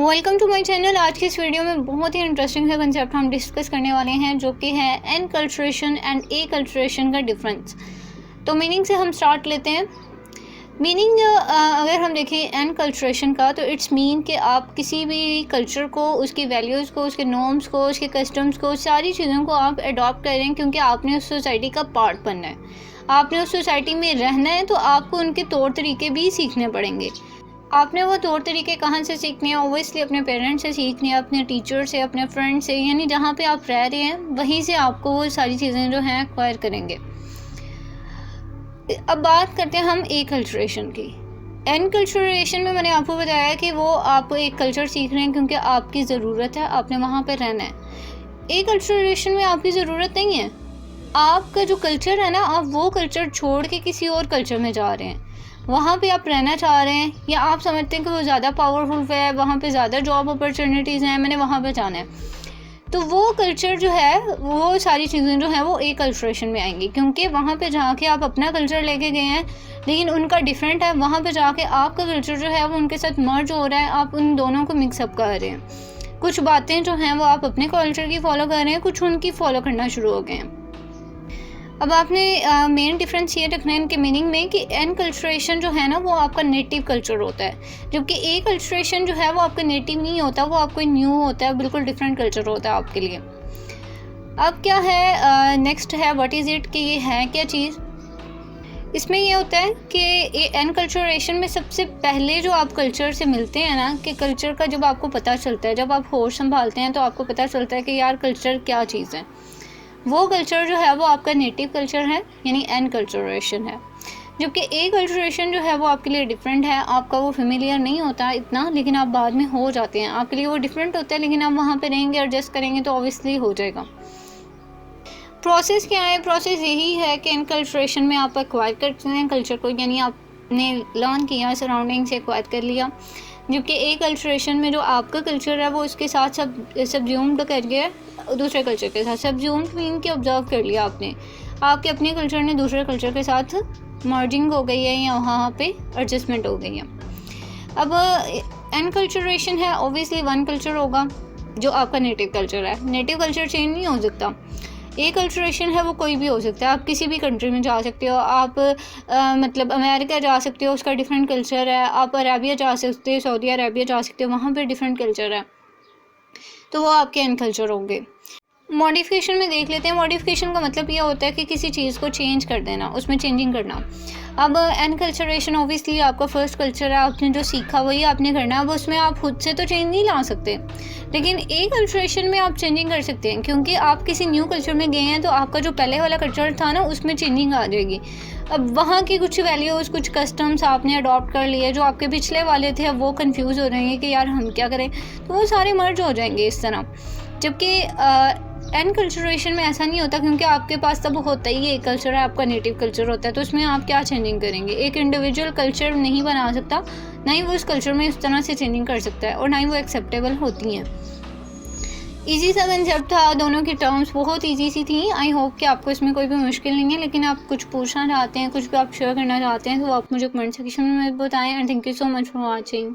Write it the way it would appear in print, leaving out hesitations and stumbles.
Welcome to my channel. आज की इस वीडियो में बहुत ही इंटरेस्टिंग सा कंसेप्ट हम डिस्कस करने वाले हैं, जो कि है एनकल्ट्रेशन एंड एकल्ट्रेशन का डिफरेंस। तो मीनिंग से हम स्टार्ट लेते हैं। मीनिंग अगर हम देखें एनकल्ट्रेशन का, तो इट्स मीन कि आप किसी भी कल्चर को, उसकी वैल्यूज़ को, उसके नॉर्म्स को, उसके कस्टम्स को, सारी चीज़ों को आप अडॉप्ट करें, क्योंकि आपने उस सोसाइटी का पार्ट बनना है, आपने उस सोसाइटी में रहना है, तो आपको उनके तौर तरीके भी सीखने पड़ेंगे। आपने वो तौर तरीके कहाँ से सीखने हैं? ओबियसली अपने पेरेंट्स से सीखने हैं, अपने टीचर से, अपने फ्रेंड से, यानी जहाँ पे आप रह रहे हैं वहीं से आपको वो सारी चीज़ें जो हैं एक्वायर करेंगे। अब बात करते हैं हम एकल्ट्रेशन की। एनकल्ट्रेशन में मैंने आपको बताया कि वो आप एक कल्चर सीख रहे हैं क्योंकि आपकी ज़रूरत है, आपने वहाँ पर रहना है। एकल्ट्रेशन में आपकी ज़रूरत नहीं है। आपका जो कल्चर है ना, आप वो कल्चर छोड़ के किसी और कल्चर में जा रहे हैं, वहाँ पे आप रहना चाह रहे हैं, या आप समझते हैं कि वो ज़्यादा पावरफुल है, वहाँ पे ज़्यादा जॉब अपॉर्चुनिटीज़ हैं, मैंने वहाँ पे जाना है, तो वो कल्चर जो है, वो सारी चीज़ें जो हैं वो एकल्ट्रेशन में आएंगी, क्योंकि वहाँ पे जाके आप अपना कल्चर लेके गए हैं लेकिन उनका डिफरेंट है। वहाँ पे जाके आपका कल्चर जो है वो उनके साथ मर्ज हो रहा है, आप उन दोनों को मिक्सअप कर रहे हैं। कुछ बातें जो हैं वो आप अपने कल्चर की फॉलो कर रहे हैं, कुछ उनकी फॉलो करना शुरू हो गए हैं। अब आपने मेन डिफरेंस ये रखना है इनके मीनिंग में कि एनकल्ट्रेशन जो है ना, वो आपका नेटिव कल्चर होता है, जबकि एकल्ट्रेशन जो है वो आपका नेटिव नहीं होता, वो आपको न्यू होता है, बिल्कुल डिफरेंट कल्चर होता है आपके लिए। अब क्या है नेक्स्ट है व्हाट इज़ इट, कि ये है क्या चीज़। इसमें ये होता है कि एनकल्ट्रेशन में सबसे पहले जो आप कल्चर से मिलते हैं ना, कि कल्चर का जब आपको पता चलता है, जब आप होश संभालते हैं तो आपको पता चलता है कि यार कल्चर क्या चीज़ है। वो कल्चर जो है वो आपका नेटिव कल्चर है, यानी एनकल्ट्रेशन है। जबकि एकल्ट्रेशन जो है वो आपके लिए डिफरेंट है, आपका वो फेमिलियर नहीं होता इतना, लेकिन आप बाद में हो जाते हैं, आपके लिए वो डिफरेंट होता है, लेकिन आप वहाँ पे रहेंगे, एडजस्ट करेंगे तो ऑब्वियसली हो जाएगा। प्रोसेस क्या है? प्रोसेस यही है कि एनकल्ट्रेशन में आप एक्वायर करते हैं कल्चर को, यानी आपने लर्न किया, सराउंडिंग से एक्वायर कर लिया। जबकि एकल्ट्रेशन में जो आपका कल्चर है वो इसके साथ सब्ज्यूम्ड कर गया दूसरे कल्चर के साथ। सब्ज्यूम्ड मीन कि ऑब्जर्व कर लिया आपने, आपके अपने कल्चर ने दूसरे कल्चर के साथ मर्जिंग हो गई है, या वहाँ पे एडजस्टमेंट हो गई है। अब एनकल्ट्रेशन है, ऑब्वियसली वन कल्चर होगा जो आपका नेटिव कल्चर है। नेटिव कल्चर चेंज नहीं हो सकता। एकल्ट्रेशन है वो कोई भी हो सकता है, आप किसी भी कंट्री में जा सकते हो, आप मतलब अमेरिका जा सकते हो, उसका डिफरेंट कल्चर है, आप अरेबिया जा सकते हो, सऊदी अरेबिया जा सकते हो, वहाँ पे डिफरेंट कल्चर है, तो वो आपके एन कल्चर होंगे। मॉडिफिकेशन में देख लेते हैं। मॉडिफिकेशन का मतलब ये होता है कि किसी चीज़ को चेंज कर देना, उसमें चेंजिंग करना। अब एनकल्चरेशन ऑब्वियसली आपका फर्स्ट कल्चर है, आपने जो सीखा वही आपने करना है, अब उसमें आप खुद से तो चेंज नहीं ला सकते, लेकिन एकल्ट्रेशन में आप चेंजिंग कर सकते हैं, क्योंकि आप किसी न्यू कल्चर में गए हैं तो आपका जो पहले वाला कल्चर था ना, उसमें चेंजिंग आ जाएगी। अब वहाँ की कुछ वैल्यूज़, कुछ कस्टम्स आपने अडॉप्ट कर लिए, जो आपके पिछले वाले थे अब वो कंफ्यूज हो जाएंगे कि यार हम क्या करें, तो वो सारे मर्ज हो जाएंगे इस तरह। जबकि एनकल्ट्रेशन में ऐसा नहीं होता, क्योंकि आपके पास तब होता ही एक कल्चर है, आपका नेटिव कल्चर होता है, तो उसमें आप क्या चेंजिंग करेंगे? एक इंडिविजुअल कल्चर नहीं बना सकता, ना ही वो उस कल्चर में उस तरह से चेंजिंग कर सकता है, और ना ही वो एक्सेप्टेबल होती हैं। ईजी सा कंसेप्ट था, दोनों की टर्म्स बहुत ईजी सी थी। आई होप कि आपको इसमें कोई भी मुश्किल नहीं है, लेकिन आप कुछ पूछना चाहते हैं, कुछ भी आप शेयर करना चाहते हैं, तो आप मुझे कमेंट सेक्शन में बताएं। And thank you so much for watching.